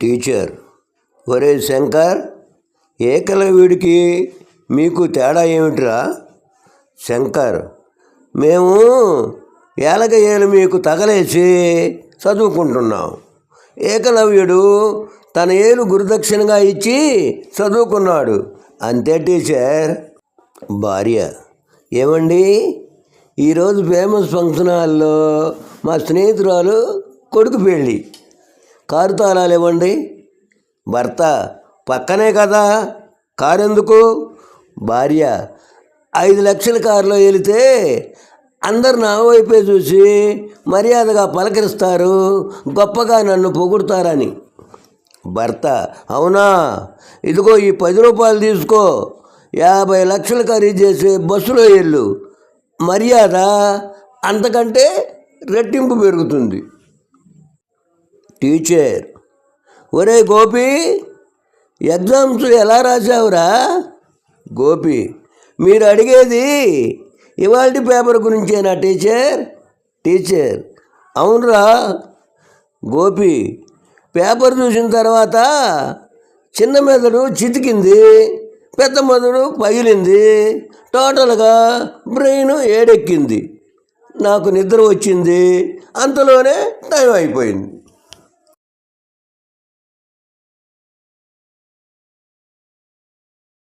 Teacher: ఒరే శంకర్, ఏకలవ్యుడికి మీకు తేడా ఏమిట్రా? శంకర్: మేము ఏలక ఏలు మీకు తగలేసి చదువుకుంటున్నాం. ఏకలవ్యుడు తన ఏలు గురుదక్షిణగా ఇచ్చి చదువుకున్నాడు, అంతే టీచర్. భార్య: ఏమండి, ఈరోజు ఫేమస్ ఫంక్షన్ హాల్లో మా స్నేహితురాలు కొడుకు పెళ్ళి. కారు తాళాలు ఇవ్వండి. భర్త: పక్కనే కదా, కారు ఎందుకు? భార్య: 5 లక్షల కారులో వెళితే అందరు నా వైపే చూసి మర్యాదగా పలకరిస్తారు, గొప్పగా నన్ను పొగుడుతారని. భర్త: అవునా, ఇదిగో ఈ 10 రూపాయలు తీసుకో, 50 లక్షలు ఖరీదు చేసే బస్సులో వెళ్ళు, మర్యాద అంతకంటే రెట్టింపు పెరుగుతుంది. టీచర్: ఒరే గోపి, ఎగ్జామ్స్ ఎలా రాసావురా? గోపి: మీరు అడిగేది ఇవాల్టి పేపర్ గురించేనా టీచర్? టీచర్: అవునరా. గోపి: పేపర్ చూసిన తర్వాత చిన్న మెదడు చితికింది, పెద్ద మెదడు పగిలింది, టోటల్గా బ్రెయిన్ ఏడెక్కింది. నాకు నిద్ర వచ్చింది, అంతలోనే టైం అయిపోయింది.